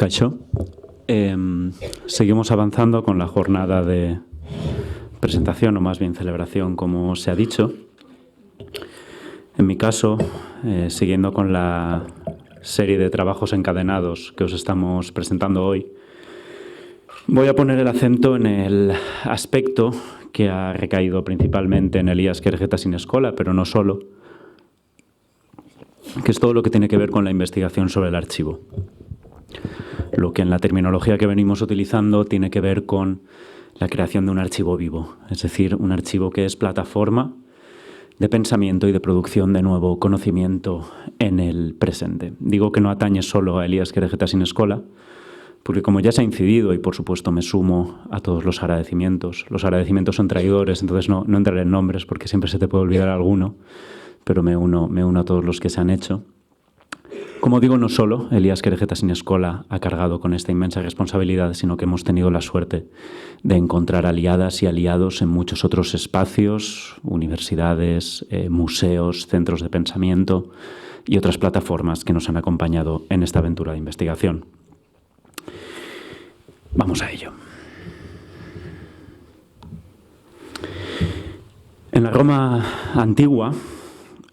Kaixo. Seguimos avanzando con la jornada de presentación, o más bien celebración, como se ha dicho. En mi caso, siguiendo con la serie de trabajos encadenados que os estamos presentando hoy, voy a poner el acento en el aspecto que ha recaído principalmente en Elías Kerejeta sin Escola, pero no solo, que es todo lo que tiene que ver con la investigación sobre el archivo. Lo que en la terminología que venimos utilizando tiene que ver con la creación de un archivo vivo, es decir, un archivo que es plataforma de pensamiento y de producción de nuevo conocimiento en el presente. Digo que no atañe solo a Elías Kerejeta sin Escola, porque como ya se ha incidido, y por supuesto me sumo a todos los agradecimientos son traidores, entonces no entraré en nombres porque siempre se te puede olvidar alguno, pero me uno a todos los que se han hecho. Como digo, no solo Elías Kerejeta sin Escola ha cargado con esta inmensa responsabilidad, sino que hemos tenido la suerte de encontrar aliadas y aliados en muchos otros espacios, universidades, museos, centros de pensamiento y otras plataformas que nos han acompañado en esta aventura de investigación. Vamos a ello. En la Roma antigua,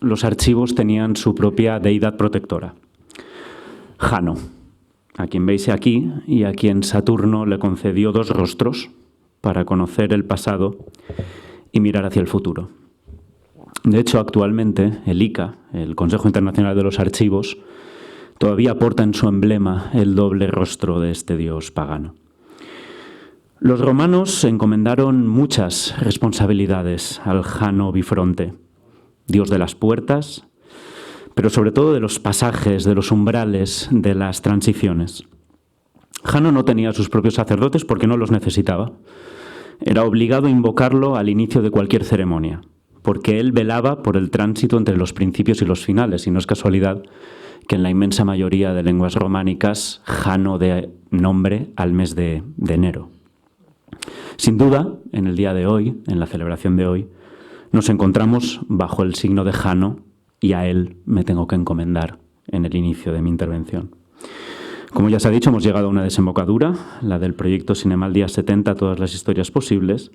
los archivos tenían su propia deidad protectora, Jano, a quien veis aquí y a quien Saturno le concedió 2 rostros para conocer el pasado y mirar hacia el futuro. De hecho, actualmente el ICA, el Consejo Internacional de los Archivos, todavía porta en su emblema el doble rostro de este dios pagano. Los romanos encomendaron muchas responsabilidades al Jano Bifronte, dios de las puertas, pero sobre todo de los pasajes, de los umbrales, de las transiciones. Jano no tenía sus propios sacerdotes porque no los necesitaba. Era obligado a invocarlo al inicio de cualquier ceremonia, porque él velaba por el tránsito entre los principios y los finales, y no es casualidad que en la inmensa mayoría de lenguas románicas Jano dé nombre al mes de enero. Sin duda, en el día de hoy, en la celebración de hoy, nos encontramos bajo el signo de Jano y a él me tengo que encomendar en el inicio de mi intervención. Como ya se ha dicho, hemos llegado a una desembocadura, la del proyecto Cinemal Día 70, todas las historias posibles,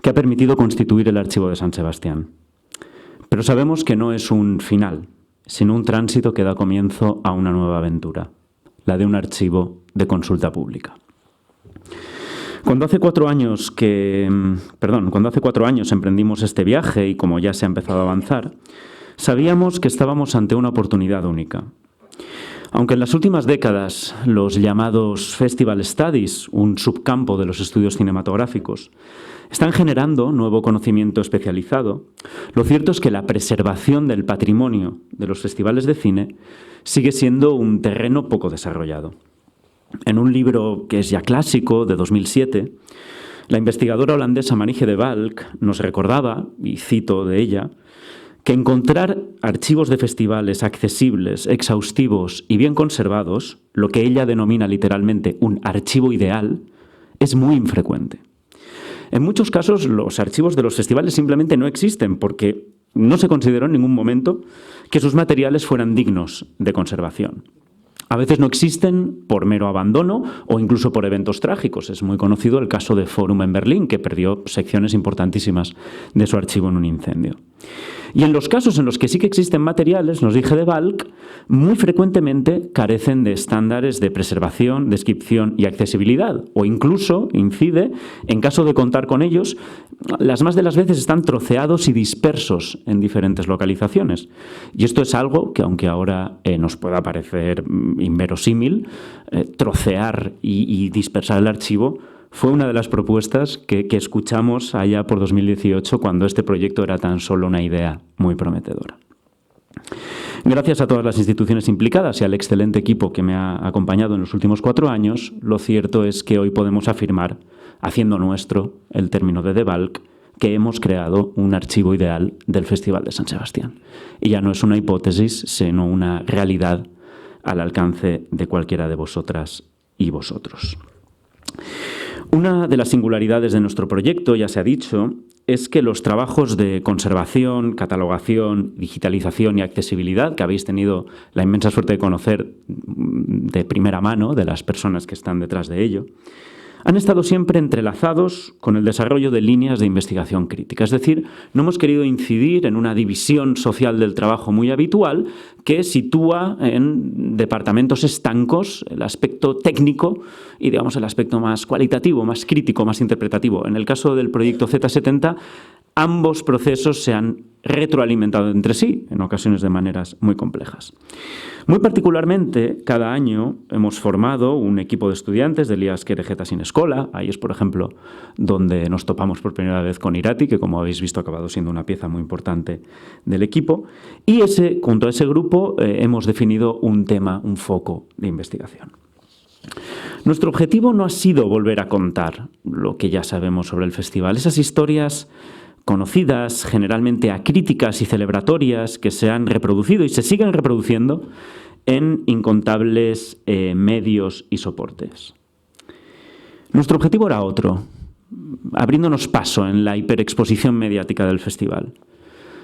que ha permitido constituir el Archivo de San Sebastián. Pero sabemos que no es un final, sino un tránsito que da comienzo a una nueva aventura, la de un archivo de consulta pública. Cuando hace 4 años emprendimos este viaje y como ya se ha empezado a avanzar, sabíamos que estábamos ante una oportunidad única. Aunque en las últimas décadas los llamados Festival Studies, un subcampo de los estudios cinematográficos, están generando nuevo conocimiento especializado, lo cierto es que la preservación del patrimonio de los festivales de cine sigue siendo un terreno poco desarrollado. En un libro que es ya clásico, de 2007, la investigadora holandesa Marieke de Valk nos recordaba, y cito de ella, que encontrar archivos de festivales accesibles, exhaustivos y bien conservados, lo que ella denomina literalmente un archivo ideal, es muy infrecuente. En muchos casos, los archivos de los festivales simplemente no existen porque no se consideró en ningún momento que sus materiales fueran dignos de conservación. A veces no existen por mero abandono o incluso por eventos trágicos. Es muy conocido el caso de Forum en Berlín, que perdió secciones importantísimas de su archivo en un incendio. Y en los casos en los que sí que existen materiales, nos dice de Valk, muy frecuentemente carecen de estándares de preservación, descripción y accesibilidad, o incluso, incide, en caso de contar con ellos, las más de las veces están troceados y dispersos en diferentes localizaciones. Y esto es algo que, aunque ahora nos pueda parecer inverosímil, trocear y dispersar el archivo fue una de las propuestas que escuchamos allá por 2018, cuando este proyecto era tan solo una idea muy prometedora. Gracias a todas las instituciones implicadas y al excelente equipo que me ha acompañado en los últimos 4 años, lo cierto es que hoy podemos afirmar, haciendo nuestro el término de Valk, que hemos creado un archivo ideal del Festival de San Sebastián. Y ya no es una hipótesis, sino una realidad al alcance de cualquiera de vosotras y vosotros. Una de las singularidades de nuestro proyecto, ya se ha dicho, es que los trabajos de conservación, catalogación, digitalización y accesibilidad, que habéis tenido la inmensa suerte de conocer de primera mano de las personas que están detrás de ello, han estado siempre entrelazados con el desarrollo de líneas de investigación crítica. Es decir, no hemos querido incidir en una división social del trabajo muy habitual que sitúa en departamentos estancos el aspecto técnico y, digamos, el aspecto más cualitativo, más crítico, más interpretativo. En el caso del proyecto Z70, ambos procesos se han retroalimentado entre sí, en ocasiones de maneras muy complejas. Muy particularmente, cada año hemos formado un equipo de estudiantes del IAS Querejeta sin Escola. Ahí es, por ejemplo, donde nos topamos por primera vez con Irati, que, como habéis visto, ha acabado siendo una pieza muy importante del equipo. Y junto a ese grupo hemos definido un tema, un foco de investigación. Nuestro objetivo no ha sido volver a contar lo que ya sabemos sobre el festival, esas historias conocidas, generalmente acríticas y celebratorias, que se han reproducido y se siguen reproduciendo en incontables medios y soportes. Nuestro objetivo era otro, abriéndonos paso en la hiperexposición mediática del festival.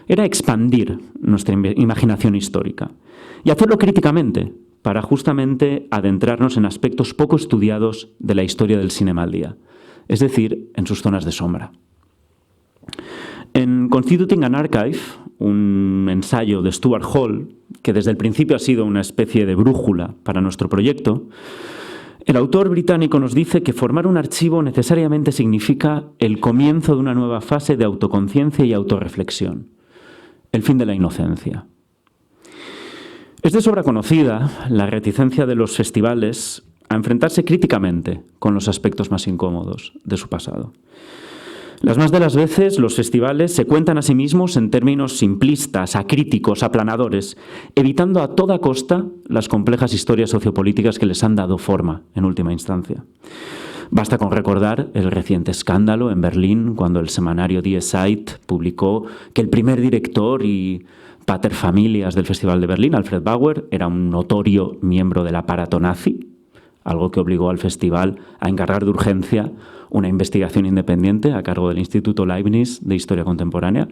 Era expandir nuestra imaginación histórica y hacerlo críticamente, para justamente adentrarnos en aspectos poco estudiados de la historia del cinema al día, es decir, en sus zonas de sombra. En Constituting an Archive, un ensayo de Stuart Hall, que desde el principio ha sido una especie de brújula para nuestro proyecto, el autor británico nos dice que formar un archivo necesariamente significa el comienzo de una nueva fase de autoconciencia y autorreflexión, el fin de la inocencia. Es de sobra conocida la reticencia de los festivales a enfrentarse críticamente con los aspectos más incómodos de su pasado. Las más de las veces los festivales se cuentan a sí mismos en términos simplistas, acríticos, aplanadores, evitando a toda costa las complejas historias sociopolíticas que les han dado forma en última instancia. Basta con recordar el reciente escándalo en Berlín cuando el semanario Die Zeit publicó que el primer director y paterfamilias del Festival de Berlín, Alfred Bauer, era un notorio miembro del aparato nazi, algo que obligó al festival a encargar de urgencia una investigación independiente a cargo del Instituto Leibniz de Historia Contemporánea,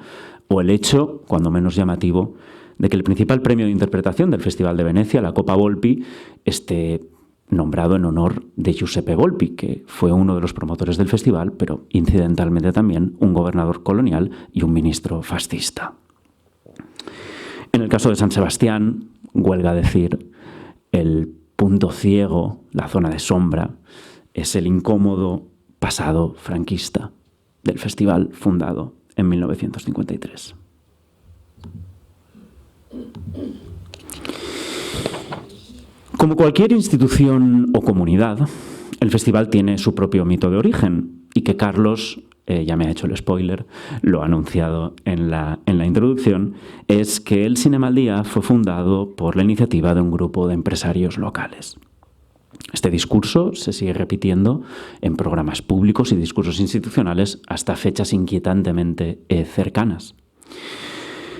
o el hecho, cuando menos llamativo, de que el principal premio de interpretación del Festival de Venecia, la Copa Volpi, esté nombrado en honor de Giuseppe Volpi, que fue uno de los promotores del festival, pero incidentalmente también un gobernador colonial y un ministro fascista. En el caso de San Sebastián, huelga decir, el punto ciego, la zona de sombra, es el incómodo pasado franquista del festival fundado en 1953. Como cualquier institución o comunidad, el festival tiene su propio mito de origen y que Carlos, ya me ha hecho el spoiler, lo ha anunciado en la introducción, es que el Cinema al Día fue fundado por la iniciativa de un grupo de empresarios locales. Este discurso se sigue repitiendo en programas públicos y discursos institucionales hasta fechas inquietantemente cercanas.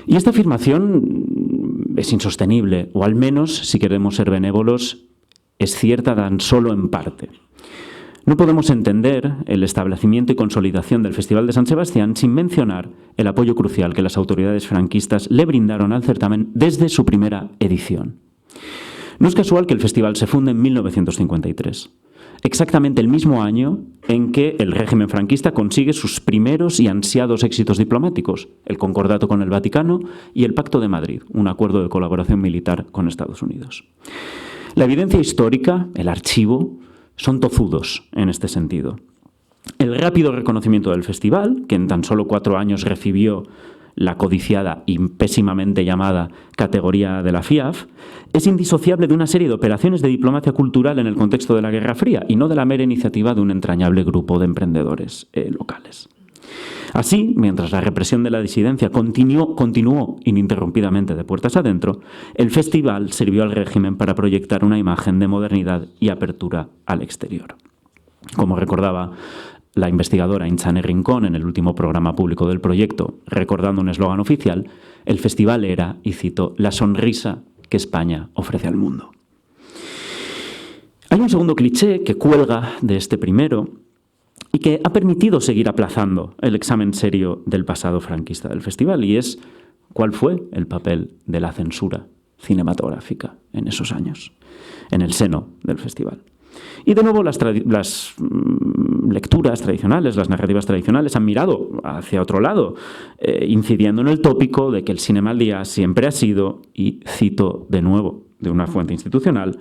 Y esta afirmación es insostenible, o al menos, si queremos ser benévolos, es cierta tan solo en parte. No podemos entender el establecimiento y consolidación del Festival de San Sebastián sin mencionar el apoyo crucial que las autoridades franquistas le brindaron al certamen desde su primera edición. No es casual que el festival se funde en 1953, exactamente el mismo año en que el régimen franquista consigue sus primeros y ansiados éxitos diplomáticos, el Concordato con el Vaticano y el Pacto de Madrid, un acuerdo de colaboración militar con Estados Unidos. La evidencia histórica, el archivo, son tozudos en este sentido. El rápido reconocimiento del festival, que en tan solo 4 años recibió la codiciada y pésimamente llamada categoría de la FIAF, es indisociable de una serie de operaciones de diplomacia cultural en el contexto de la Guerra Fría y no de la mera iniciativa de un entrañable grupo de emprendedores locales. Así, mientras la represión de la disidencia continuó ininterrumpidamente de puertas adentro, el festival sirvió al régimen para proyectar una imagen de modernidad y apertura al exterior. Como recordaba la investigadora Inchane Rincón en el último programa público del proyecto, recordando un eslogan oficial, el festival era, y cito, la sonrisa que España ofrece al mundo. Hay un segundo cliché que cuelga de este primero, y que ha permitido seguir aplazando el examen serio del pasado franquista del festival, y es cuál fue el papel de la censura cinematográfica en esos años, en el seno del festival. Y de nuevo las lecturas tradicionales, las narrativas tradicionales han mirado hacia otro lado, incidiendo en el tópico de que el Cinema al Día siempre ha sido, y cito de nuevo de una fuente institucional,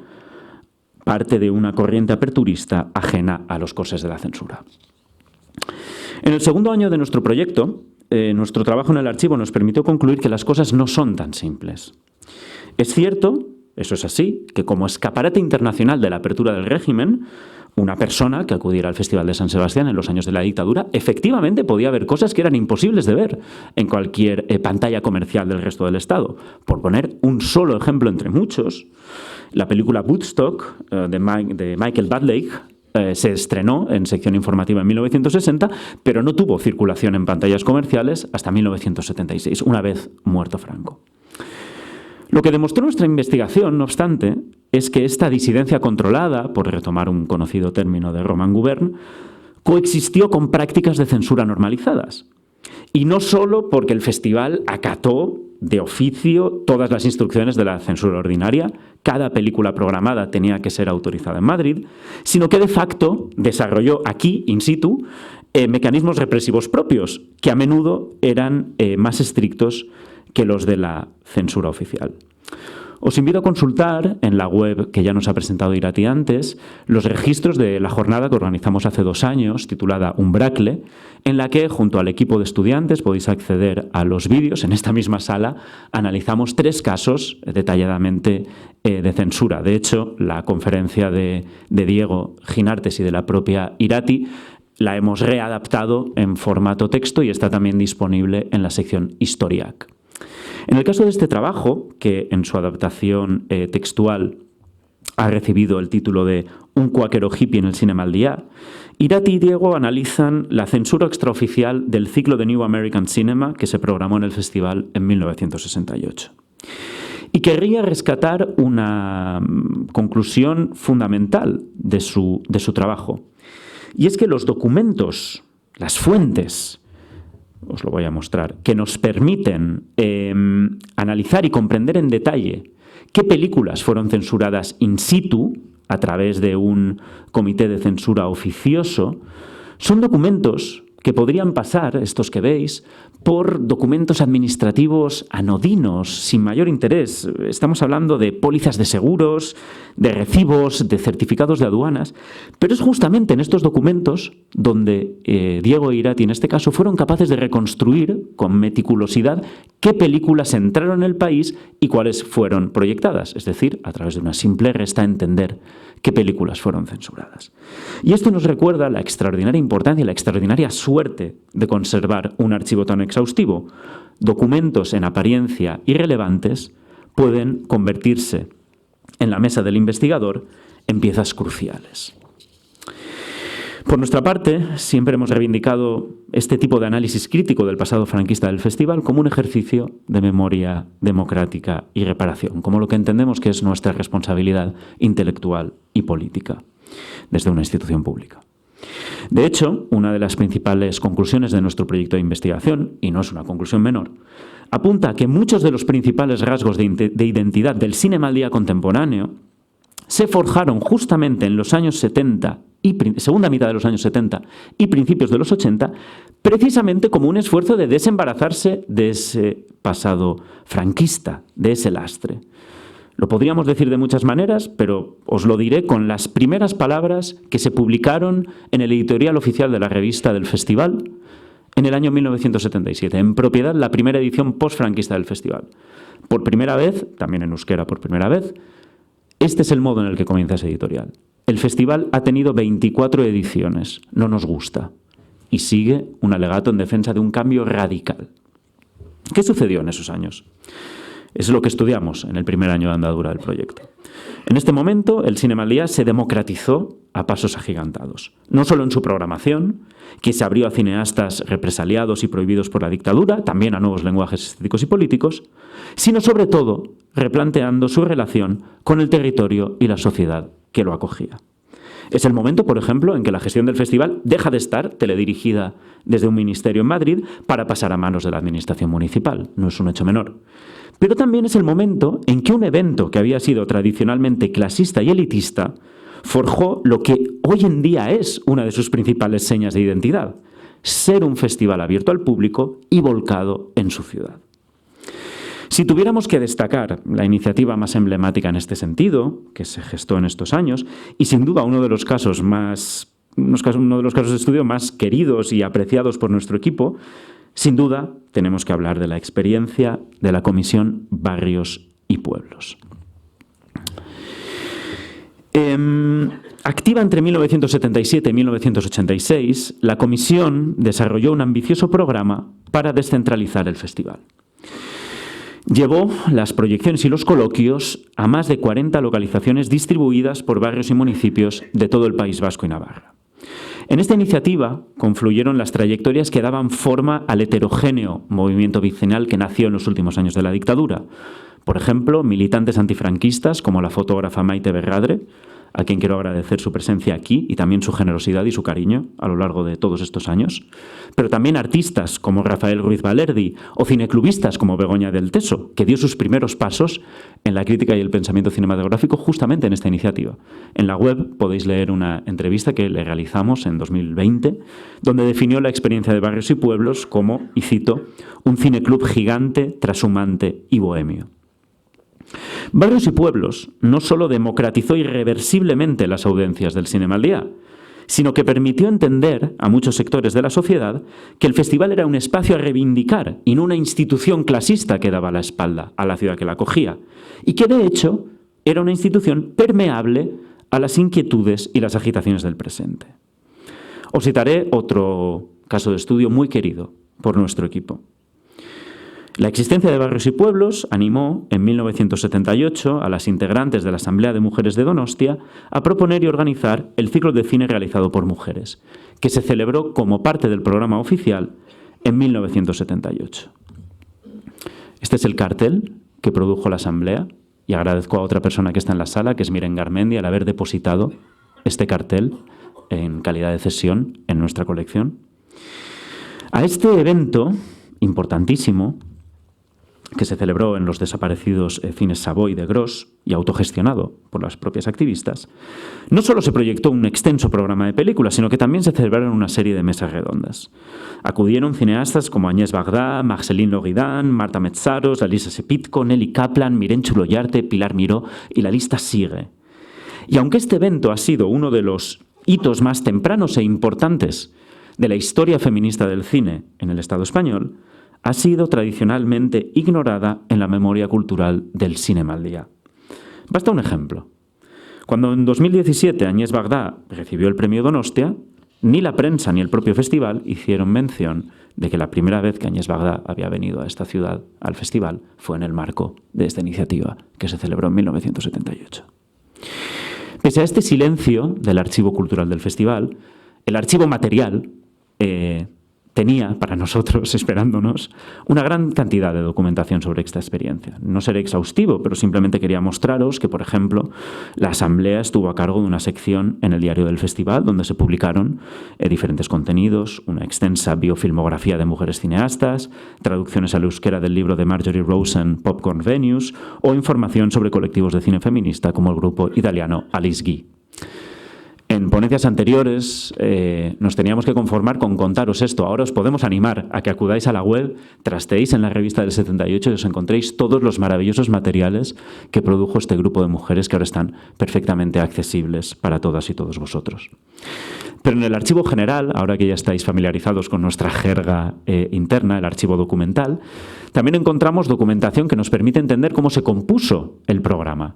parte de una corriente aperturista ajena a los costes de la censura. En el segundo año de nuestro proyecto, nuestro trabajo en el archivo nos permitió concluir que las cosas no son tan simples. Es cierto, eso es así, que como escaparate internacional de la apertura del régimen, una persona que acudiera al Festival de San Sebastián en los años de la dictadura, efectivamente podía ver cosas que eran imposibles de ver en cualquier pantalla comercial del resto del Estado. Por poner un solo ejemplo entre muchos, la película Woodstock de Michael Bublé se estrenó en sección informativa en 1960, pero no tuvo circulación en pantallas comerciales hasta 1976, una vez muerto Franco. Lo que demostró nuestra investigación, no obstante, es que esta disidencia controlada, por retomar un conocido término de Roman Gubern, coexistió con prácticas de censura normalizadas. Y no solo porque el festival acató de oficio todas las instrucciones de la censura ordinaria, cada película programada tenía que ser autorizada en Madrid, sino que de facto desarrolló aquí, in situ, mecanismos represivos propios, que a menudo eran más estrictos que los de la censura oficial. Os invito a consultar en la web que ya nos ha presentado Irati antes los registros de la jornada que organizamos hace 2 años, titulada Umbracle, en la que, junto al equipo de estudiantes, podéis acceder a los vídeos. En esta misma sala analizamos 3 casos detalladamente de censura. De hecho, la conferencia de Diego Ginartes y de la propia Irati la hemos readaptado en formato texto y está también disponible en la sección Historiac. En el caso de este trabajo, que en su adaptación textual ha recibido el título de Un cuáquero hippie en el Cinema al Día, Irati y Diego analizan la censura extraoficial del ciclo de New American Cinema que se programó en el festival en 1968. Y querría rescatar una conclusión fundamental de su trabajo. Y es que los documentos, las fuentes, os lo voy a mostrar, que nos permiten analizar y comprender en detalle qué películas fueron censuradas in situ a través de un comité de censura oficioso, son documentos que podrían pasar, estos que veis, por documentos administrativos anodinos, sin mayor interés. Estamos hablando de pólizas de seguros, de recibos, de certificados de aduanas, pero es justamente en estos documentos donde Diego e Irati, en este caso, fueron capaces de reconstruir con meticulosidad qué películas entraron en el país y cuáles fueron proyectadas, es decir, a través de una simple resta entender qué películas fueron censuradas. Y esto nos recuerda la extraordinaria importancia y la extraordinaria suerte de conservar un archivo tan exhaustivo. Documentos en apariencia irrelevantes pueden convertirse en la mesa del investigador en piezas cruciales. Por nuestra parte, siempre hemos reivindicado este tipo de análisis crítico del pasado franquista del festival como un ejercicio de memoria democrática y reparación, como lo que entendemos que es nuestra responsabilidad intelectual y política desde una institución pública. De hecho, una de las principales conclusiones de nuestro proyecto de investigación, y no es una conclusión menor, apunta a que muchos de los principales rasgos de identidad del Cinema al Día contemporáneo se forjaron justamente en los años 70 y segunda mitad de los años 70 y principios de los 80, precisamente como un esfuerzo de desembarazarse de ese pasado franquista, de ese lastre. Lo podríamos decir de muchas maneras, pero os lo diré con las primeras palabras que se publicaron en el editorial oficial de la revista del festival en el año 1977, en propiedad la primera edición post-franquista del festival. Por primera vez, también en euskera por primera vez, este es el modo en el que comienza ese editorial. El festival ha tenido 24 ediciones, no nos gusta, y sigue un alegato en defensa de un cambio radical. ¿Qué sucedió en esos años? Es lo que estudiamos en el primer año de andadura del proyecto. En este momento, el Cinema al Día se democratizó a pasos agigantados. No solo en su programación, que se abrió a cineastas represaliados y prohibidos por la dictadura, también a nuevos lenguajes estéticos y políticos, sino sobre todo replanteando su relación con el territorio y la sociedad que lo acogía. Es el momento, por ejemplo, en que la gestión del festival deja de estar teledirigida desde un ministerio en Madrid para pasar a manos de la administración municipal. No es un hecho menor. Pero también es el momento en que un evento que había sido tradicionalmente clasista y elitista forjó lo que hoy en día es una de sus principales señas de identidad: ser un festival abierto al público y volcado en su ciudad. Si tuviéramos que destacar la iniciativa más emblemática en este sentido, que se gestó en estos años, y sin duda uno de los casos de estudio más queridos y apreciados por nuestro equipo, sin duda tenemos que hablar de la experiencia de la Comisión Barrios y Pueblos. Activa entre 1977 y 1986, la Comisión desarrolló un ambicioso programa para descentralizar el festival. Llevó las proyecciones y los coloquios a más de 40 localizaciones distribuidas por barrios y municipios de todo el País Vasco y Navarra. En esta iniciativa confluyeron las trayectorias que daban forma al heterogéneo movimiento vecinal que nació en los últimos años de la dictadura. Por ejemplo, militantes antifranquistas como la fotógrafa Maite Berradre, a quien quiero agradecer su presencia aquí y también su generosidad y su cariño a lo largo de todos estos años, pero también artistas como Rafael Ruiz Valerdi o cineclubistas como Begoña del Teso, que dio sus primeros pasos en la crítica y el pensamiento cinematográfico justamente en esta iniciativa. En la web podéis leer una entrevista que le realizamos en 2020, donde definió la experiencia de Barrios y Pueblos como, y cito, un cineclub gigante, trashumante y bohemio. Barrios y Pueblos no solo democratizó irreversiblemente las audiencias del Cinema al Día, sino que permitió entender a muchos sectores de la sociedad que el festival era un espacio a reivindicar y no una institución clasista que daba la espalda a la ciudad que la acogía, y que de hecho era una institución permeable a las inquietudes y las agitaciones del presente. Os citaré otro caso de estudio muy querido por nuestro equipo. La existencia de Barrios y Pueblos animó, en 1978, a las integrantes de la Asamblea de Mujeres de Donostia a proponer y organizar el ciclo de cine realizado por mujeres, que se celebró como parte del programa oficial en 1978. Este es el cartel que produjo la Asamblea, y agradezco a otra persona que está en la sala, que es Miren Garmendi, al haber depositado este cartel en calidad de cesión en nuestra colección. A este evento importantísimo, que se celebró en los desaparecidos cines Savoy de Gros y autogestionado por las propias activistas, no solo se proyectó un extenso programa de películas, sino que también se celebraron una serie de mesas redondas. Acudieron cineastas como Agnès Bagdá, Marceline Loridan, Marta Metzaros, Alisa Sepitko, Nelly Kaplan, Miren Chuloyarte, Pilar Miró, y la lista sigue. Y aunque este evento ha sido uno de los hitos más tempranos e importantes de la historia feminista del cine en el Estado español, ha sido tradicionalmente ignorada en la memoria cultural del Cinema al Día. Basta un ejemplo. Cuando en 2017 Agnès Bagdá recibió el premio Donostia, ni la prensa ni el propio festival hicieron mención de que la primera vez que Agnès Bagdá había venido a esta ciudad, al festival, fue en el marco de esta iniciativa que se celebró en 1978. Pese a este silencio del archivo cultural del festival, el archivo material tenía para nosotros, esperándonos, una gran cantidad de documentación sobre esta experiencia. No seré exhaustivo, pero simplemente quería mostraros que, por ejemplo, la Asamblea estuvo a cargo de una sección en el diario del festival donde se publicaron diferentes contenidos, una extensa biofilmografía de mujeres cineastas, traducciones al euskera del libro de Marjorie Rosen, Popcorn Venues, o información sobre colectivos de cine feminista como el grupo italiano Alice Guy. En ponencias anteriores nos teníamos que conformar con contaros esto. Ahora os podemos animar a que acudáis a la web, trasteéis en la revista del 78 y os encontréis todos los maravillosos materiales que produjo este grupo de mujeres que ahora están perfectamente accesibles para todas y todos vosotros. Pero en el archivo general, ahora que ya estáis familiarizados con nuestra jerga interna, el archivo documental, también encontramos documentación que nos permite entender cómo se compuso el programa.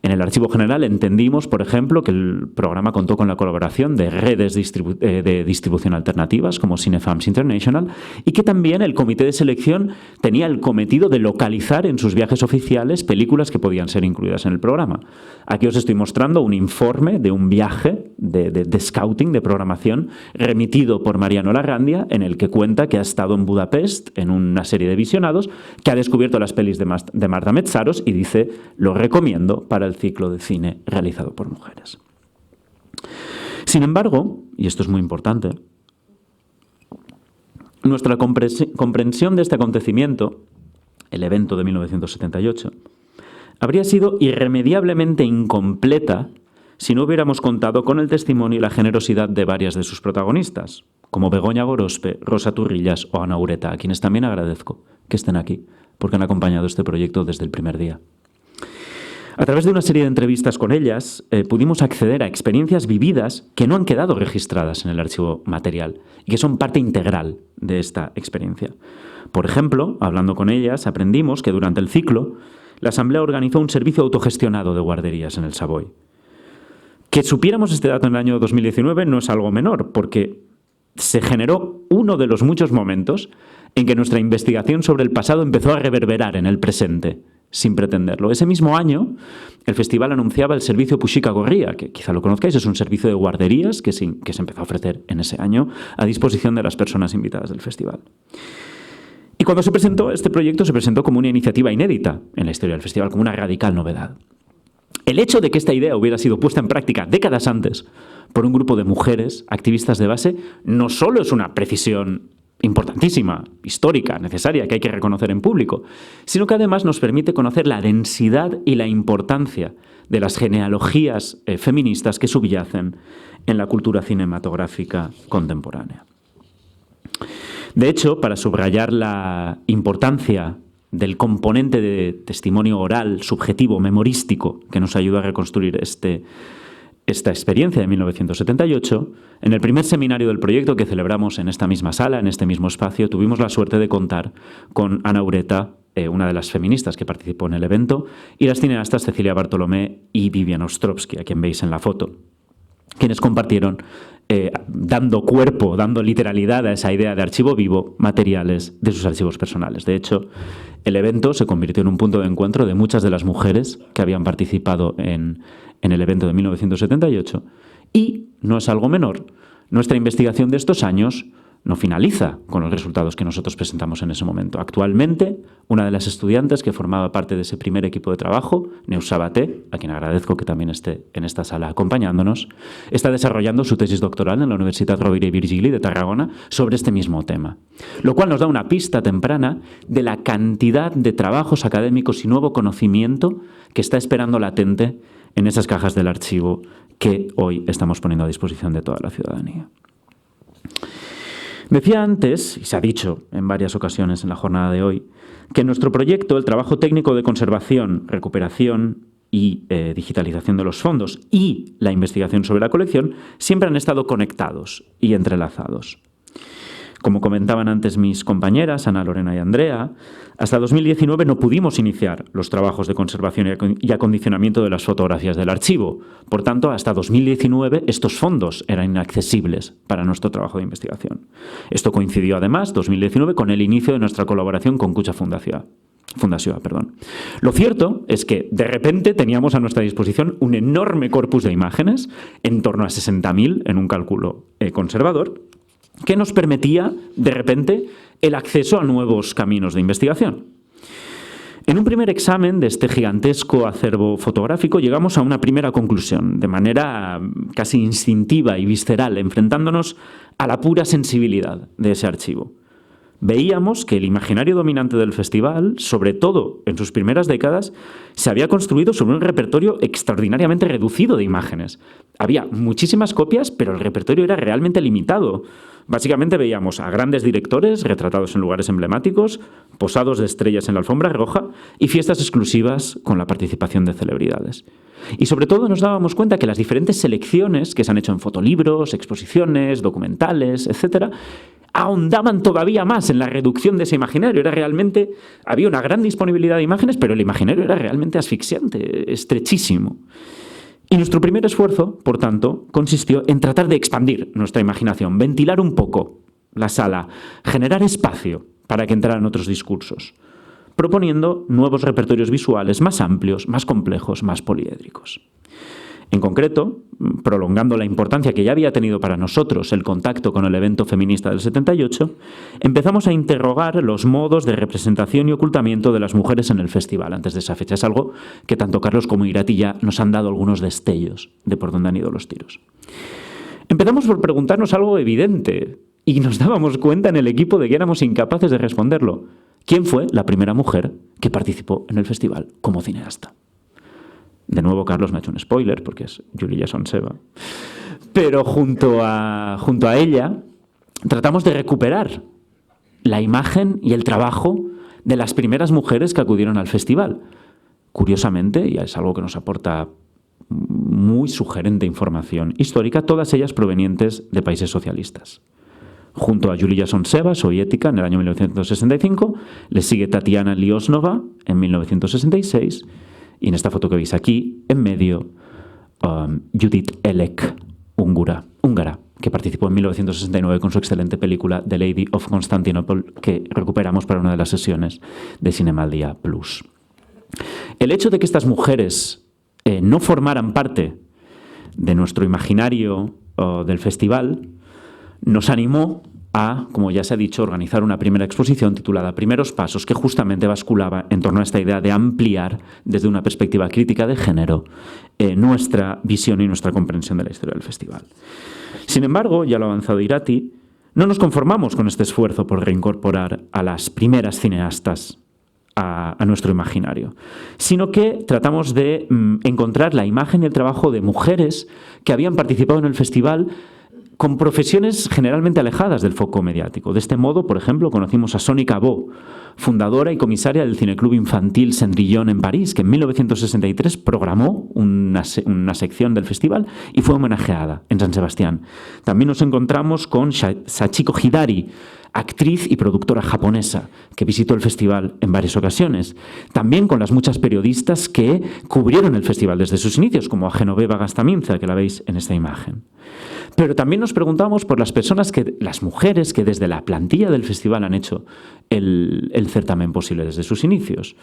En el archivo general entendimos, por ejemplo, que el programa contó con la colaboración de redes de distribución alternativas como Cinefams International y que también el comité de selección tenía el cometido de localizar en sus viajes oficiales películas que podían ser incluidas en el programa. Aquí os estoy mostrando un informe de un viaje de scouting, de programación, remitido por Mariano Larrandia, en el que cuenta que ha estado en Budapest en una serie de visionados, que ha descubierto las pelis de Marta Metzaros y dice, lo recomiendo para el ciclo de cine realizado por mujeres. Sin embargo, y esto es muy importante, nuestra comprensión de este acontecimiento, el evento de 1978, habría sido irremediablemente incompleta si no hubiéramos contado con el testimonio y la generosidad de varias de sus protagonistas, como Begoña Gorospe, Rosa Turrillas o Ana Ureta, a quienes también agradezco que estén aquí, porque han acompañado este proyecto desde el primer día. A través de una serie de entrevistas con ellas, pudimos acceder a experiencias vividas que no han quedado registradas en el archivo material y que son parte integral de esta experiencia. Por ejemplo, hablando con ellas, aprendimos que durante el ciclo la Asamblea organizó un servicio autogestionado de guarderías en el Savoy. Que supiéramos este dato en el año 2019 no es algo menor, porque se generó uno de los muchos momentos en que nuestra investigación sobre el pasado empezó a reverberar en el presente, sin pretenderlo. Ese mismo año, el festival anunciaba el servicio Puxica Gorría, que quizá lo conozcáis, es un servicio de guarderías que se empezó a ofrecer en ese año a disposición de las personas invitadas del festival. Y cuando se presentó, este proyecto se presentó como una iniciativa inédita en la historia del festival, como una radical novedad. El hecho de que esta idea hubiera sido puesta en práctica décadas antes por un grupo de mujeres activistas de base no solo es una precisión importantísima, histórica, necesaria, que hay que reconocer en público, sino que además nos permite conocer la densidad y la importancia de las genealogías feministas que subyacen en la cultura cinematográfica contemporánea. De hecho, para subrayar la importancia del componente de testimonio oral, subjetivo, memorístico, que nos ayuda a reconstruir esta experiencia de 1978, en el primer seminario del proyecto que celebramos en esta misma sala, en este mismo espacio, tuvimos la suerte de contar con Ana Ureta, una de las feministas que participó en el evento, y las cineastas Cecilia Bartolomé y Vivian Ostrovsky, a quien veis en la foto, quienes compartieron, dando cuerpo, dando literalidad a esa idea de archivo vivo, materiales de sus archivos personales. De hecho, el evento se convirtió en un punto de encuentro de muchas de las mujeres que habían participado en el evento de 1978. Y, no es algo menor, nuestra investigación de estos años no finaliza con los resultados que nosotros presentamos en ese momento. Actualmente, una de las estudiantes que formaba parte de ese primer equipo de trabajo, Neus Sabaté, a quien agradezco que también esté en esta sala acompañándonos, está desarrollando su tesis doctoral en la Universitat Rovira i Virgili de Tarragona sobre este mismo tema, lo cual nos da una pista temprana de la cantidad de trabajos académicos y nuevo conocimiento que está esperando latente en esas cajas del archivo que hoy estamos poniendo a disposición de toda la ciudadanía. Decía antes, y se ha dicho en varias ocasiones en la jornada de hoy, que nuestro proyecto, el trabajo técnico de conservación, recuperación y digitalización de los fondos y la investigación sobre la colección siempre han estado conectados y entrelazados. Como comentaban antes mis compañeras, Ana, Lorena y Andrea, hasta 2019 no pudimos iniciar los trabajos de conservación y acondicionamiento de las fotografías del archivo. Por tanto, hasta 2019 estos fondos eran inaccesibles para nuestro trabajo de investigación. Esto coincidió además, 2019, con el inicio de nuestra colaboración con Kutxa Fundazioa. Lo cierto es que de repente teníamos a nuestra disposición un enorme corpus de imágenes, en torno a 60.000 en un cálculo conservador, que nos permitía, de repente, el acceso a nuevos caminos de investigación. En un primer examen de este gigantesco acervo fotográfico llegamos a una primera conclusión, de manera casi instintiva y visceral, enfrentándonos a la pura sensibilidad de ese archivo. Veíamos que el imaginario dominante del festival, sobre todo en sus primeras décadas, se había construido sobre un repertorio extraordinariamente reducido de imágenes. Había muchísimas copias, pero el repertorio era realmente limitado. Básicamente veíamos a grandes directores retratados en lugares emblemáticos, posados de estrellas en la alfombra roja y fiestas exclusivas con la participación de celebridades. Y sobre todo nos dábamos cuenta que las diferentes selecciones que se han hecho en fotolibros, exposiciones, documentales, etcétera, ahondaban todavía más en la reducción de ese imaginario. Había una gran disponibilidad de imágenes, pero el imaginario era realmente asfixiante, estrechísimo. Y nuestro primer esfuerzo, por tanto, consistió en tratar de expandir nuestra imaginación, ventilar un poco la sala, generar espacio para que entraran otros discursos, proponiendo nuevos repertorios visuales más amplios, más complejos, más poliédricos. En concreto, prolongando la importancia que ya había tenido para nosotros el contacto con el evento feminista del 78, empezamos a interrogar los modos de representación y ocultamiento de las mujeres en el festival antes de esa fecha. Es algo que tanto Carlos como Irati ya nos han dado algunos destellos de por dónde han ido los tiros. Empezamos por preguntarnos algo evidente y nos dábamos cuenta en el equipo de que éramos incapaces de responderlo. ¿Quién fue la primera mujer que participó en el festival como cineasta? De nuevo, Carlos me ha hecho un spoiler porque es Yulia Sonseva. Pero junto a ella tratamos de recuperar la imagen y el trabajo de las primeras mujeres que acudieron al festival. Curiosamente, y es algo que nos aporta muy sugerente información histórica, todas ellas provenientes de países socialistas. Junto a Yulia Sonseva, soviética, en el año 1965, le sigue Tatiana Liosnova en 1966, y en esta foto que veis aquí, en medio, Judith Elek, húngara, que participó en 1969 con su excelente película The Lady of Constantinople, que recuperamos para una de las sesiones de Cinema al Día Plus. El hecho de que estas mujeres no formaran parte de nuestro imaginario del festival nos animó a, como ya se ha dicho, organizar una primera exposición titulada Primeros Pasos, que justamente basculaba en torno a esta idea de ampliar desde una perspectiva crítica de género nuestra visión y nuestra comprensión de la historia del festival. Sin embargo, ya lo ha avanzado Irati, no nos conformamos con este esfuerzo por reincorporar a las primeras cineastas a nuestro imaginario, sino que tratamos de encontrar la imagen y el trabajo de mujeres que habían participado en el festival con profesiones generalmente alejadas del foco mediático. De este modo, por ejemplo, conocimos a Sonia Cabot, fundadora y comisaria del Cineclub Infantil Cendrillon en París, que en 1963 programó una sección del festival y fue homenajeada en San Sebastián. También nos encontramos con Sachiko Hidari, actriz y productora japonesa, que visitó el festival en varias ocasiones. También con las muchas periodistas que cubrieron el festival desde sus inicios, como a Genoveva Gastaminza, que la veis en esta imagen. Pero también nos preguntamos por las mujeres que desde la plantilla del festival han hecho el certamen posible desde sus inicios.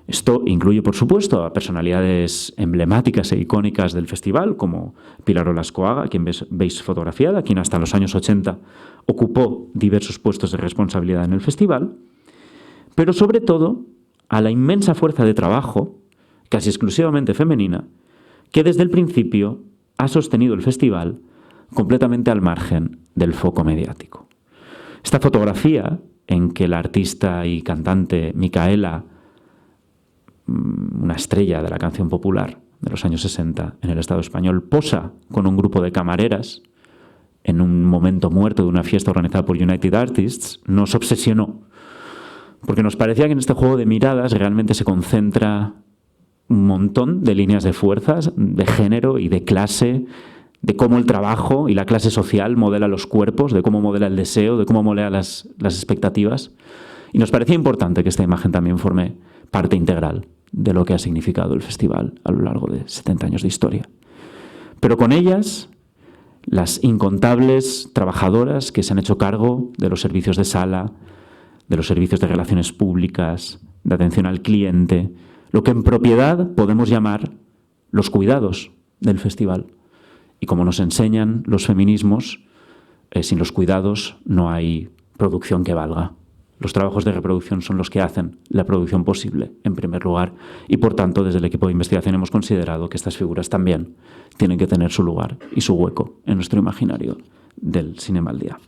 Esto incluye, por supuesto, a personalidades emblemáticas e icónicas del festival, como Pilar Olascoaga, quien veis fotografiada, quien hasta los años 80 ocupó diversos puestos de responsabilidad en el festival, pero sobre todo a la inmensa fuerza de trabajo, casi exclusivamente femenina, que desde el principio ha sostenido el festival completamente al margen del foco mediático. Esta fotografía, en que la artista y cantante Micaela, una estrella de la canción popular de los años 60 en el Estado español, posa con un grupo de camareras en un momento muerto de una fiesta organizada por United Artists, nos obsesionó, porque nos parecía que en este juego de miradas realmente se concentra un montón de líneas de fuerzas, de género y de clase, de cómo el trabajo y la clase social modela los cuerpos, de cómo modela el deseo, de cómo modela las expectativas. Y nos parecía importante que esta imagen también forme parte integral de lo que ha significado el festival a lo largo de 70 años de historia. Pero con ellas, las incontables trabajadoras que se han hecho cargo de los servicios de sala, de los servicios de relaciones públicas, de atención al cliente, lo que en propiedad podemos llamar los cuidados del festival. Y como nos enseñan los feminismos, sin los cuidados no hay producción que valga. Los trabajos de reproducción son los que hacen la producción posible, en primer lugar, y por tanto, desde el equipo de investigación hemos considerado que estas figuras también tienen que tener su lugar y su hueco en nuestro imaginario del Cinema al Día.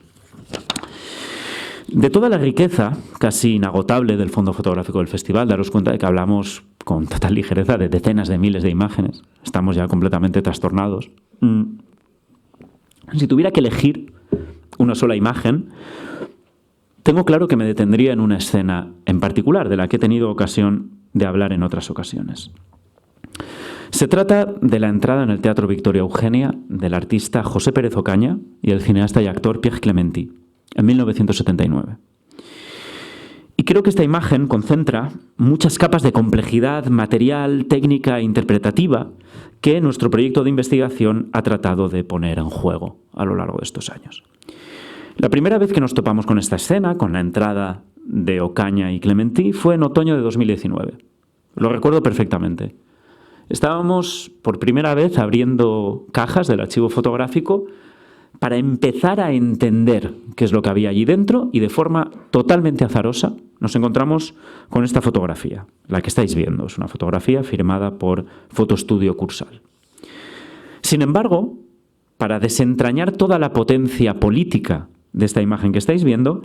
De toda la riqueza casi inagotable del fondo fotográfico del festival, daros cuenta de que hablamos con total ligereza de decenas de miles de imágenes. Estamos ya completamente trastornados. Si tuviera que elegir una sola imagen, tengo claro que me detendría en una escena en particular, de la que he tenido ocasión de hablar en otras ocasiones. Se trata de la entrada en el Teatro Victoria Eugenia del artista José Pérez Ocaña y el cineasta y actor Pierre Clementi, en 1979. Y creo que esta imagen concentra muchas capas de complejidad material, técnica e interpretativa que nuestro proyecto de investigación ha tratado de poner en juego a lo largo de estos años. La primera vez que nos topamos con esta escena, con la entrada de Ocaña y Clementi, fue en otoño de 2019. Lo recuerdo perfectamente. Estábamos por primera vez abriendo cajas del archivo fotográfico para empezar a entender qué es lo que había allí dentro, y de forma totalmente azarosa nos encontramos con esta fotografía, la que estáis viendo. Es una fotografía firmada por Fotoestudio Cursal. Sin embargo, para desentrañar toda la potencia política de esta imagen que estáis viendo,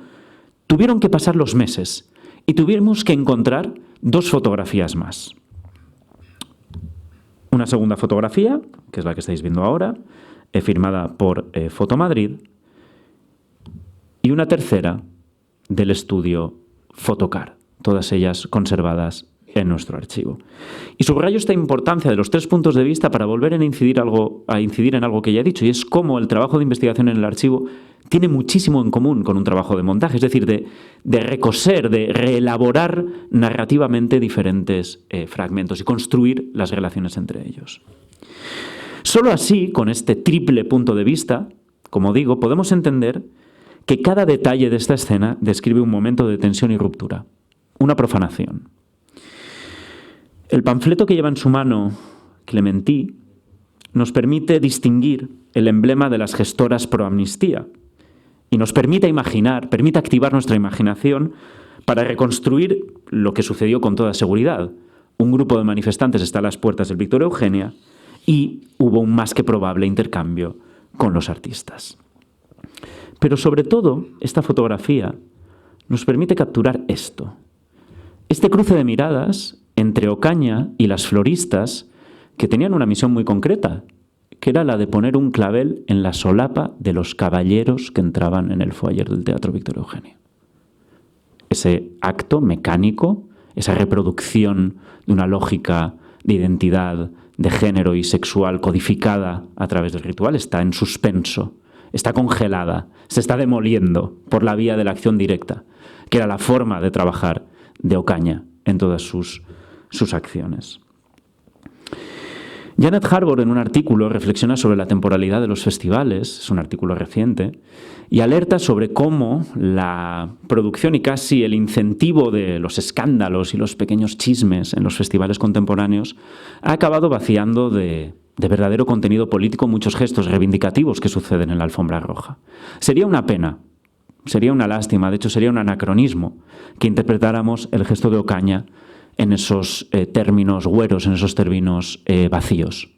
tuvieron que pasar los meses y tuvimos que encontrar 2 fotografías más. Una segunda fotografía, que es la que estáis viendo ahora, firmada por Fotomadrid, y una tercera del estudio Fotocar, todas ellas conservadas en nuestro archivo. Y subrayo esta importancia de los 3 puntos de vista para volver a incidir en algo que ya he dicho, y es cómo el trabajo de investigación en el archivo tiene muchísimo en común con un trabajo de montaje, es decir, de recoser, de reelaborar narrativamente diferentes fragmentos y construir las relaciones entre ellos. Solo así, con este triple punto de vista, como digo, podemos entender que cada detalle de esta escena describe un momento de tensión y ruptura, una profanación. El panfleto que lleva en su mano Clementí nos permite distinguir el emblema de las gestoras pro amnistía y nos permite activar nuestra imaginación para reconstruir lo que sucedió con toda seguridad. Un grupo de manifestantes está a las puertas del Víctor Eugenia y hubo un más que probable intercambio con los artistas. Pero sobre todo, esta fotografía nos permite capturar esto. Este cruce de miradas entre Ocaña y las floristas, que tenían una misión muy concreta, que era la de poner un clavel en la solapa de los caballeros que entraban en el foyer del Teatro Víctor Eugenia. Ese acto mecánico, esa reproducción de una lógica de identidad, de género y sexual codificada a través del ritual, está en suspenso, está congelada, se está demoliendo por la vía de la acción directa, que era la forma de trabajar de Ocaña en todas sus acciones. Janet Harbor, en un artículo, reflexiona sobre la temporalidad de los festivales, es un artículo reciente, y alerta sobre cómo la producción y casi el incentivo de los escándalos y los pequeños chismes en los festivales contemporáneos ha acabado vaciando de verdadero contenido político muchos gestos reivindicativos que suceden en la alfombra roja. Sería una pena, sería una lástima, de hecho sería un anacronismo que interpretáramos el gesto de Ocaña en esos términos güeros, en esos términos vacíos.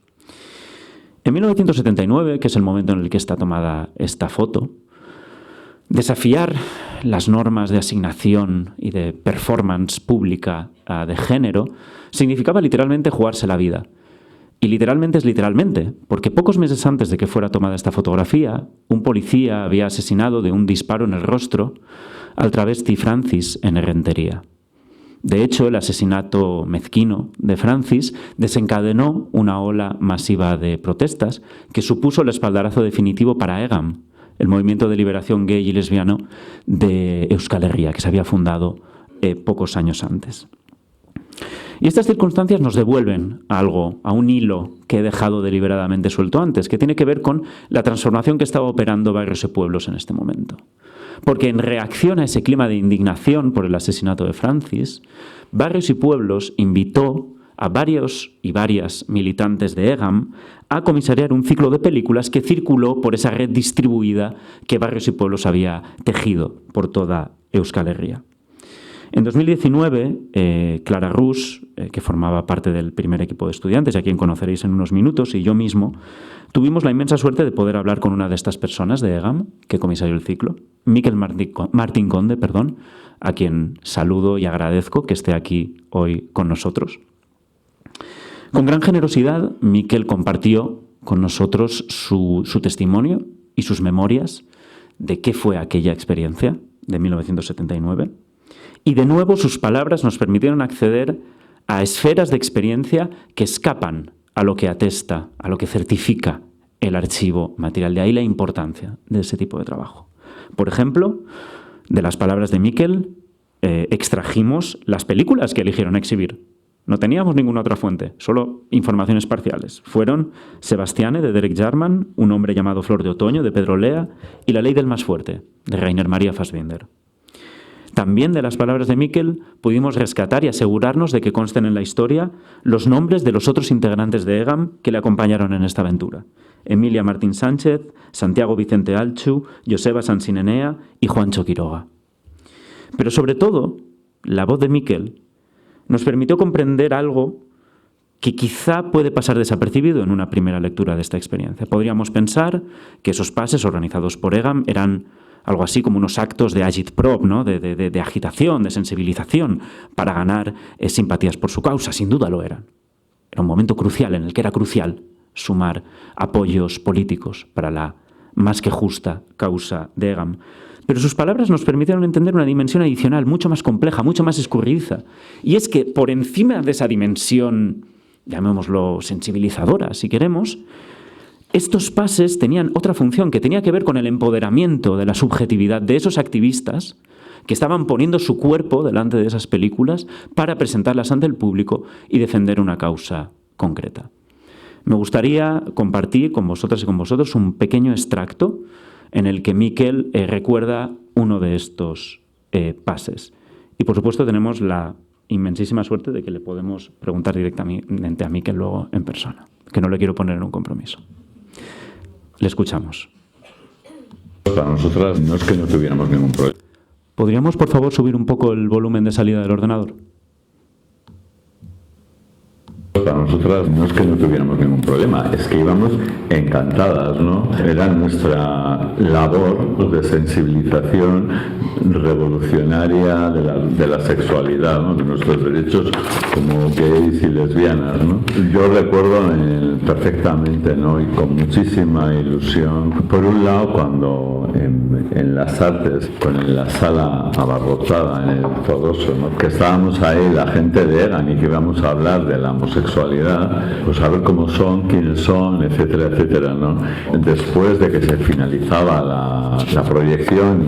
En 1979, que es el momento en el que está tomada esta foto, desafiar las normas de asignación y de performance pública de género significaba literalmente jugarse la vida. Y literalmente es literalmente, porque pocos meses antes de que fuera tomada esta fotografía, un policía había asesinado de un disparo en el rostro al travesti Francis en Errentería. De hecho, el asesinato mezquino de Francis desencadenó una ola masiva de protestas que supuso el espaldarazo definitivo para EGAM, el movimiento de liberación gay y lesbiano de Euskal Herria, que se había fundado pocos años antes. Y estas circunstancias nos devuelven algo, a un hilo que he dejado deliberadamente suelto antes, que tiene que ver con la transformación que estaba operando Barrios y Pueblos en este momento. Porque en reacción a ese clima de indignación por el asesinato de Francis, Barrios y Pueblos invitó a varios y varias militantes de EGAM a comisariar un ciclo de películas que circuló por esa red distribuida que Barrios y Pueblos había tejido por toda Euskal Herria. En 2019, Clara Rus, que formaba parte del primer equipo de estudiantes, a quien conoceréis en unos minutos, y yo mismo, tuvimos la inmensa suerte de poder hablar con una de estas personas de EGAM, que comisarió el ciclo, Mikel Martín Conde, a quien saludo y agradezco que esté aquí hoy con nosotros. Con gran generosidad, Mikel compartió con nosotros su testimonio y sus memorias de qué fue aquella experiencia de 1979. Y de nuevo sus palabras nos permitieron acceder a esferas de experiencia que escapan a lo que atesta, a lo que certifica el archivo material. De ahí la importancia de ese tipo de trabajo. Por ejemplo, de las palabras de Mikel extrajimos las películas que eligieron exhibir. No teníamos ninguna otra fuente, solo informaciones parciales. Fueron Sebastiane, de Derek Jarman, Un hombre llamado Flor de Otoño, de Pedro Lea, y La ley del más fuerte, de Rainer Maria Fassbinder. También de las palabras de Mikel pudimos rescatar y asegurarnos de que consten en la historia los nombres de los otros integrantes de EGAM que le acompañaron en esta aventura. Emilia Martín Sánchez, Santiago Vicente Alchu, Joseba Sansinenea y Juancho Quiroga. Pero sobre todo, la voz de Mikel nos permitió comprender algo que quizá puede pasar desapercibido en una primera lectura de esta experiencia. Podríamos pensar que esos pases organizados por Egan eran algo así como unos actos de agitprop, ¿no? de agitación, de sensibilización, para ganar simpatías por su causa. Sin duda lo eran. Era un momento crucial en el que era crucial sumar apoyos políticos para la más que justa causa de Egan. Pero sus palabras nos permitieron entender una dimensión adicional, mucho más compleja, mucho más escurridiza. Y es que por encima de esa dimensión, llamémoslo sensibilizadora, si queremos, estos pases tenían otra función que tenía que ver con el empoderamiento de la subjetividad de esos activistas que estaban poniendo su cuerpo delante de esas películas para presentarlas ante el público y defender una causa concreta. Me gustaría compartir con vosotras y con vosotros un pequeño extracto en el que Miquel recuerda uno de estos pases. Y por supuesto tenemos la inmensísima suerte de que le podemos preguntar directamente a Miquel luego en persona, que no le quiero poner en un compromiso. Le escuchamos. Para nosotras no es que no tuviéramos ningún problema. ¿Podríamos, por favor, subir un poco el volumen de salida del ordenador? Para nosotras no es que no tuviéramos ningún problema, es que íbamos encantadas, ¿no? Era nuestra labor de sensibilización revolucionaria de la sexualidad, ¿no? De nuestros derechos como gays y lesbianas, ¿no? Yo recuerdo perfectamente, ¿no? Y con muchísima ilusión, por un lado cuando en las artes, con la sala abarrotada en el Fogoso, ¿no? Que estábamos ahí la gente de Egan y que íbamos a hablar de la homosexualidad, pues a ver cómo son, quiénes son, etcétera, etcétera, ¿no? Después de que se finalizaba la proyección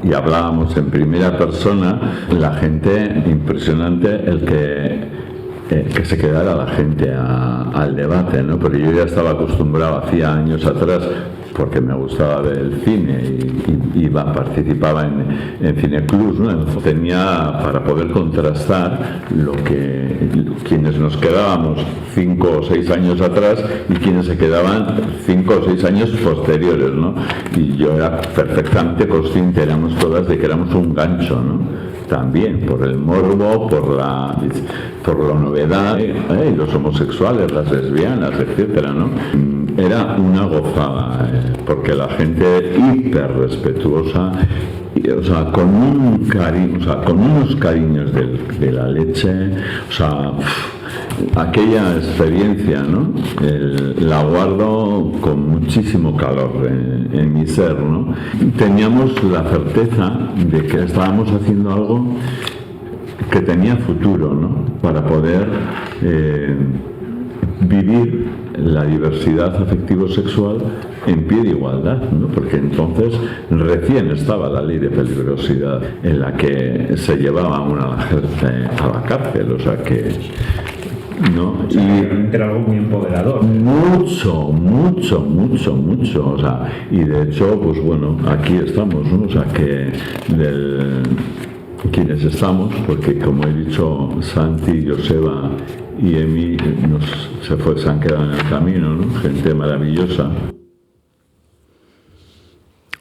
y hablábamos en primera persona, la gente, impresionante el que se quedara la gente al debate, ¿no? Porque yo ya estaba acostumbrado hacía años atrás, porque me gustaba ver el cine y participaba en cineclubs, ¿no? Tenía para poder contrastar quienes nos quedábamos 5 o 6 años atrás y quienes se quedaban 5 o 6 años posteriores, ¿no? Y yo era perfectamente consciente, éramos todas, de que éramos un gancho, ¿no? También por el morbo, por la novedad, los homosexuales, las lesbianas, etcétera, ¿no? Era una gozada, porque la gente hiper respetuosa, o sea, con un cariño, o sea, con unos cariños de la leche, o sea, aquella experiencia, ¿no? La guardo con muchísimo calor en mi ser, ¿no? Teníamos la certeza de que estábamos haciendo algo que tenía futuro, ¿no? Para poder vivir la diversidad afectivo-sexual en pie de igualdad, ¿no? Porque entonces recién estaba la ley de peligrosidad en la que se llevaba a una gente a la cárcel, o sea que... ¿no? O sea, y realmente era algo muy empoderador. Mucho, o sea, y de hecho, pues bueno, aquí estamos, ¿no? O sea, que quienes estamos, porque como he dicho, Santi, Joseba y Emi se han quedado en el camino, ¿no? Gente maravillosa.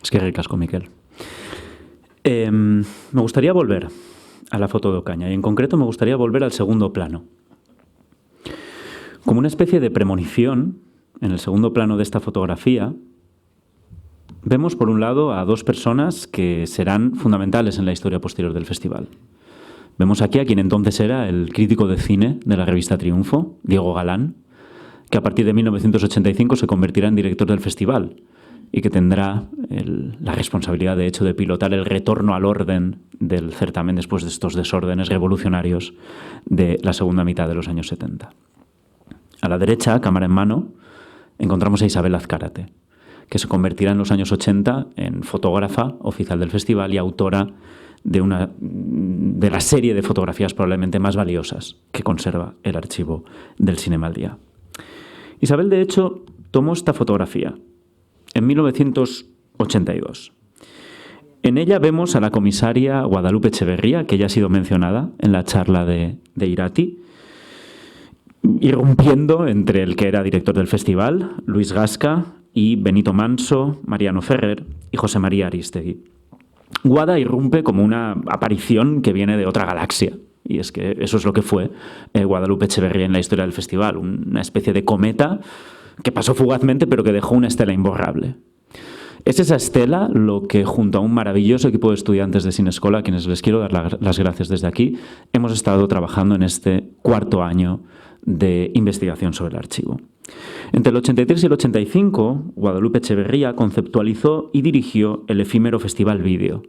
Es que ricasco, Miquel. Me gustaría volver a la foto de Ocaña y en concreto me gustaría volver al segundo plano. Como una especie de premonición, en el segundo plano de esta fotografía, vemos por un lado a dos personas que serán fundamentales en la historia posterior del festival. Vemos aquí a quien entonces era el crítico de cine de la revista Triunfo, Diego Galán, que a partir de 1985 se convertirá en director del festival y que tendrá la responsabilidad, de hecho, de pilotar el retorno al orden del certamen después de estos desórdenes revolucionarios de la segunda mitad de los años 70. A la derecha, cámara en mano, encontramos a Isabel Azcárate, que se convertirá en los años 80 en fotógrafa oficial del festival y autora de la serie de fotografías probablemente más valiosas que conserva el archivo del Cinema al Día. Isabel, de hecho, tomó esta fotografía en 1982. En ella vemos a la comisaria Guadalupe Echeverría, que ya ha sido mencionada en la charla de Irati, irrumpiendo entre el que era director del festival, Luis Gasca, y Benito Manso, Mariano Ferrer y José María Aristegui. Guada irrumpe como una aparición que viene de otra galaxia, y es que eso es lo que fue Guadalupe Echeverría en la historia del festival, una especie de cometa que pasó fugazmente pero que dejó una estela imborrable. Es esa estela lo que, junto a un maravilloso equipo de estudiantes de Cinescola, a quienes les quiero dar las gracias desde aquí, hemos estado trabajando en este 4º año de investigación sobre el archivo. Entre el 83 y el 85, Guadalupe Echeverría conceptualizó y dirigió el efímero Festival Vídeo,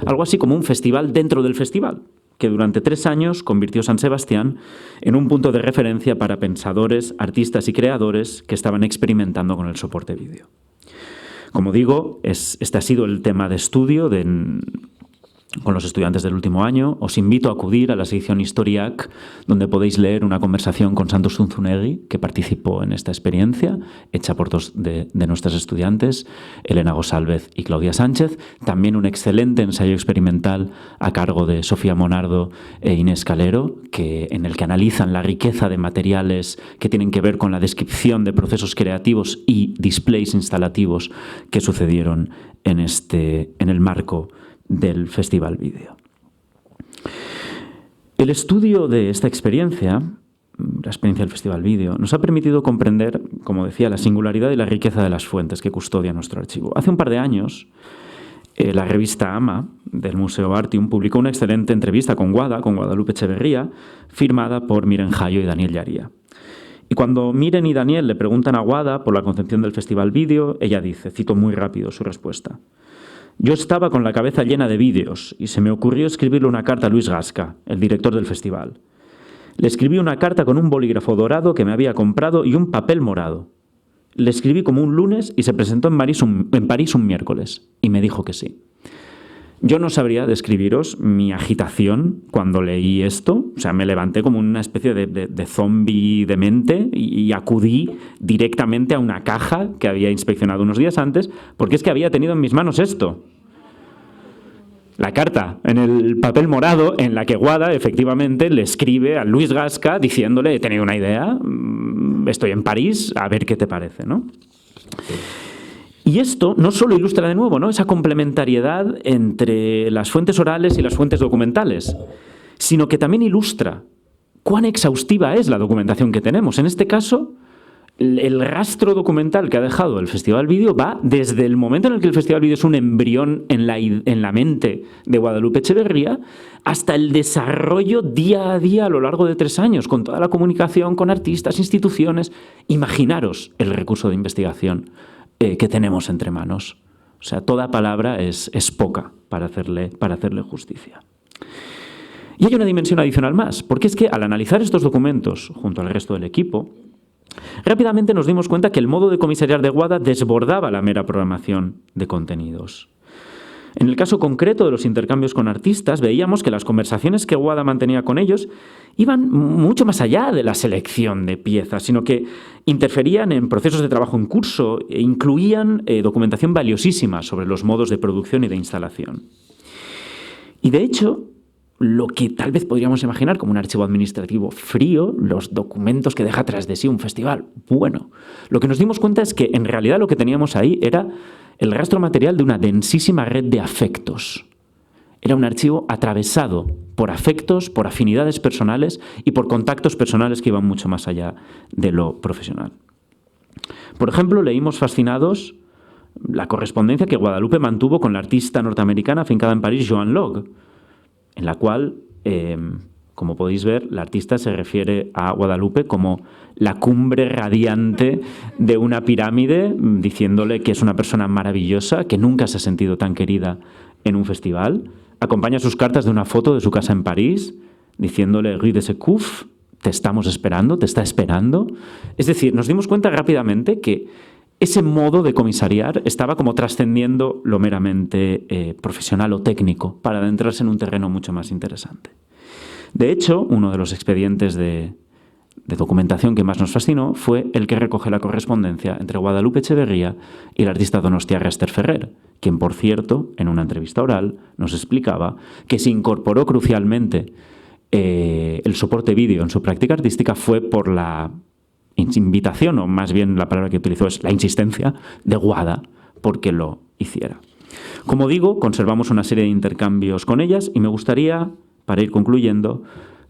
algo así como un festival dentro del festival, que durante 3 años convirtió San Sebastián en un punto de referencia para pensadores, artistas y creadores que estaban experimentando con el soporte vídeo. Como digo, este ha sido el tema de estudio con los estudiantes del último año. Os invito a acudir a la sección Historiac, donde podéis leer una conversación con Santos Zunzunegui, que participó en esta experiencia, hecha por 2 de nuestras estudiantes, Elena Gosálvez y Claudia Sánchez. También un excelente ensayo experimental a cargo de Sofía Monardo e Inés Calero, en el que analizan la riqueza de materiales que tienen que ver con la descripción de procesos creativos y displays instalativos que sucedieron en el marco del Festival Vídeo. El estudio de esta experiencia, la experiencia del Festival Vídeo, nos ha permitido comprender, como decía, la singularidad y la riqueza de las fuentes que custodia nuestro archivo. Hace un par de años, la revista AMA del Museo Artium publicó una excelente entrevista con Guadalupe Echeverría, firmada por Miren Jayo y Daniel Llaría. Y cuando Miren y Daniel le preguntan a Guada por la concepción del Festival Vídeo, ella dice, cito muy rápido su respuesta: "Yo estaba con la cabeza llena de vídeos y se me ocurrió escribirle una carta a Luis Gasca, el director del festival. Le escribí una carta con un bolígrafo dorado que me había comprado y un papel morado. Le escribí como un lunes y se presentó en París un miércoles y me dijo que sí. Yo no sabría describiros mi agitación cuando leí esto. O sea, me levanté como una especie de zombi demente y acudí directamente a una caja que había inspeccionado unos días antes, porque es que había tenido en mis manos esto. La carta en el papel morado en la que Guada efectivamente le escribe a Luis Gasca diciéndole: he tenido una idea, estoy en París, a ver qué te parece, ¿no? Y esto no solo ilustra de nuevo, ¿no?, esa complementariedad entre las fuentes orales y las fuentes documentales, sino que también ilustra cuán exhaustiva es la documentación que tenemos. En este caso, el rastro documental que ha dejado el Festival Vídeo va desde el momento en el que el Festival Vídeo es un embrión en la mente de Guadalupe Echeverría hasta el desarrollo día a día a lo largo de 3 años, con toda la comunicación con artistas, instituciones. Imaginaros el recurso de investigación que tenemos entre manos. O sea, toda palabra es poca para hacerle justicia. Y hay una dimensión adicional más, porque es que al analizar estos documentos junto al resto del equipo, rápidamente nos dimos cuenta que el modo de comisariar de Guada desbordaba la mera programación de contenidos. En el caso concreto de los intercambios con artistas, veíamos que las conversaciones que Guada mantenía con ellos iban mucho más allá de la selección de piezas, sino que interferían en procesos de trabajo en curso e incluían documentación valiosísima sobre los modos de producción y de instalación. Y de hecho, lo que tal vez podríamos imaginar como un archivo administrativo frío, los documentos que deja tras de sí un festival, bueno, lo que nos dimos cuenta es que en realidad lo que teníamos ahí era el rastro material de una densísima red de afectos. Era un archivo atravesado por afectos, por afinidades personales y por contactos personales que iban mucho más allá de lo profesional. Por ejemplo, leímos fascinados la correspondencia que Guadalupe mantuvo con la artista norteamericana afincada en París, Joan Log, en la cual, como podéis ver, la artista se refiere a Guadalupe como la cumbre radiante de una pirámide, diciéndole que es una persona maravillosa, que nunca se ha sentido tan querida en un festival. Acompaña sus cartas de una foto de su casa en París, diciéndole Rue de Secouf, te estamos esperando, te está esperando. Es decir, nos dimos cuenta rápidamente que ese modo de comisariar estaba como trascendiendo lo meramente profesional o técnico para adentrarse en un terreno mucho más interesante. De hecho, uno de los expedientes de documentación que más nos fascinó fue el que recoge la correspondencia entre Guadalupe Echeverría y el artista donostiarra Esther Ferrer, quien, por cierto, en una entrevista oral nos explicaba que se incorporó crucialmente el soporte vídeo en su práctica artística fue por la invitación, o más bien la palabra que utilizó es la insistencia de Guada porque lo hiciera. Como digo, conservamos una serie de intercambios con ellas y me gustaría, para ir concluyendo,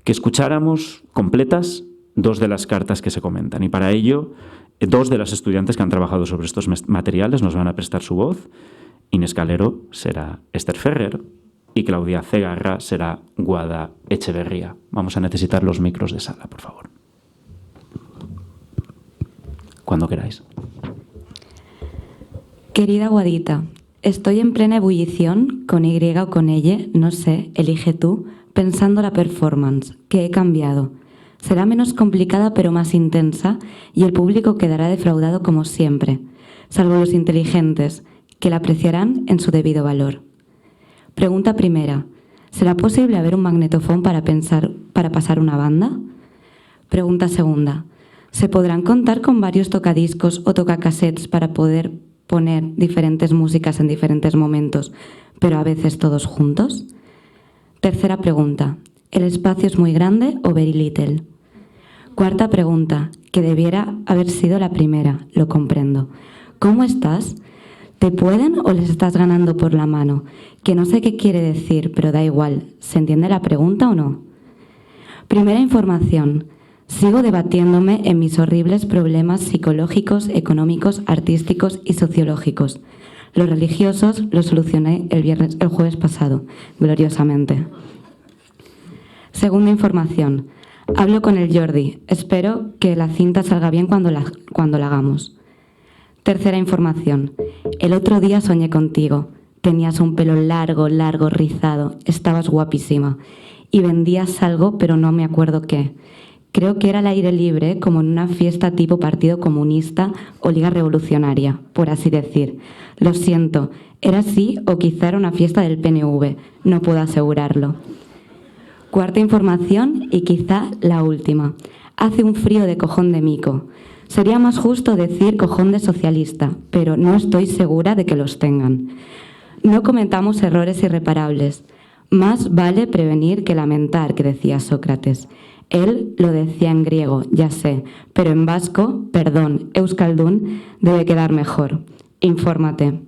que escucháramos completas 2 de las cartas que se comentan. Y para ello, 2 de las estudiantes que han trabajado sobre estos materiales nos van a prestar su voz. Inés Calero será Esther Ferrer y Claudia Cegarra será Guada Echeverría. Vamos a necesitar los micros de sala, por favor. Cuando queráis. Querida Guadita, estoy en plena ebullición, con Y o con Y, no sé, elige tú, pensando la performance, que he cambiado. Será menos complicada pero más intensa y el público quedará defraudado como siempre, salvo los inteligentes, que la apreciarán en su debido valor. Pregunta primera, ¿será posible haber un magnetofón para pasar una banda? Pregunta segunda, ¿se podrán contar con varios tocadiscos o tocacassettes para poder poner diferentes músicas en diferentes momentos, pero a veces todos juntos? Tercera pregunta, ¿el espacio es muy grande o very little? Cuarta pregunta, que debiera haber sido la primera, lo comprendo. ¿Cómo estás? ¿Te pueden o les estás ganando por la mano? Que no sé qué quiere decir, pero da igual. ¿Se entiende la pregunta o no? Primera información. Sigo debatiéndome en mis horribles problemas psicológicos, económicos, artísticos y sociológicos. Los religiosos los solucioné el jueves pasado, gloriosamente. Segunda información. Hablo con el Jordi. Espero que la cinta salga bien cuando la hagamos. Tercera información. El otro día soñé contigo. Tenías un pelo largo, rizado. Estabas guapísima. Y vendías algo, pero no me acuerdo qué. Creo que era al aire libre, como en una fiesta tipo Partido Comunista o Liga Revolucionaria, por así decir. Lo siento, era así o quizá era una fiesta del PNV. No puedo asegurarlo. Cuarta información y quizá la última. Hace un frío de cojón de mico. Sería más justo decir cojón de socialista, pero no estoy segura de que los tengan. No cometamos errores irreparables. Más vale prevenir que lamentar, que decía Sócrates. Él lo decía en griego, ya sé, pero en vasco, perdón, euskaldun, debe quedar mejor. Infórmate.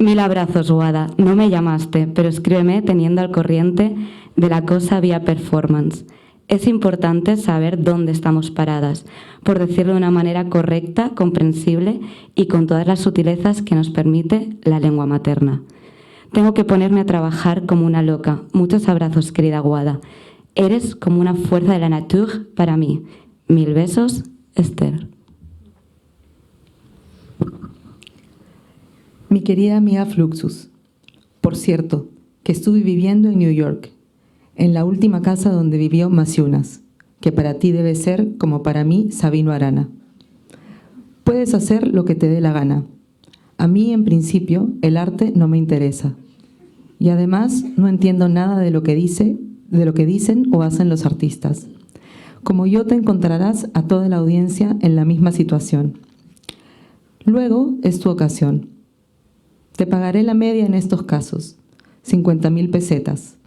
1000 abrazos, Guada. No me llamaste, pero escríbeme teniendo al corriente de la cosa vía performance. Es importante saber dónde estamos paradas, por decirlo de una manera correcta, comprensible y con todas las sutilezas que nos permite la lengua materna. Tengo que ponerme a trabajar como una loca. Muchos abrazos, querida Guada. Eres como una fuerza de la nature para mí. 1000 besos, Esther. Mi querida Mia Fluxus, por cierto, que estuve viviendo en New York, en la última casa donde vivió Maciunas, que para ti debe ser, como para mí, Sabino Arana. Puedes hacer lo que te dé la gana. A mí, en principio, el arte no me interesa. Y además, no entiendo nada de lo que dicen o hacen los artistas. Como yo, te encontrarás a toda la audiencia en la misma situación. Luego es tu ocasión. Te pagaré la media en estos casos, 50.000 pesetas,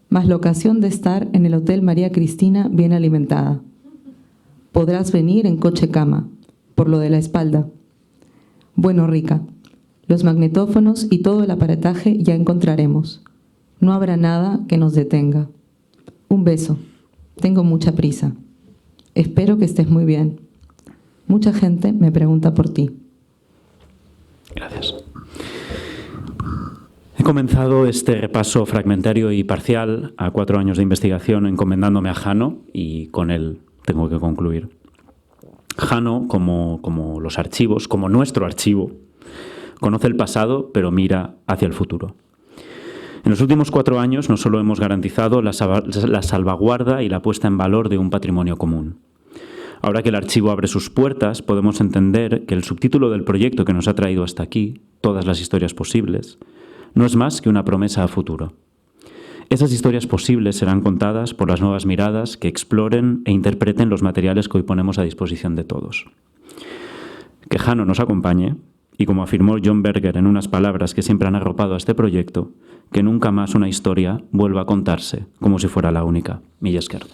más la ocasión de estar en el Hotel María Cristina bien alimentada. Podrás venir en coche-cama, por lo de la espalda. Bueno, rica, los magnetófonos y todo el aparataje ya encontraremos. No habrá nada que nos detenga. Un beso. Tengo mucha prisa. Espero que estés muy bien. Mucha gente me pregunta por ti. Gracias. He comenzado este repaso fragmentario y parcial a 4 años de investigación encomendándome a Jano y con él tengo que concluir. Jano, como los archivos, como nuestro archivo, conoce el pasado pero mira hacia el futuro. En los últimos 4 años no solo hemos garantizado la salvaguarda y la puesta en valor de un patrimonio común. Ahora que el archivo abre sus puertas, podemos entender que el subtítulo del proyecto que nos ha traído hasta aquí, Todas las historias posibles, no es más que una promesa a futuro. Esas historias posibles serán contadas por las nuevas miradas que exploren e interpreten los materiales que hoy ponemos a disposición de todos. Que Jano nos acompañe y, como afirmó John Berger en unas palabras que siempre han arropado a este proyecto, que nunca más una historia vuelva a contarse como si fuera la única. Mila esker.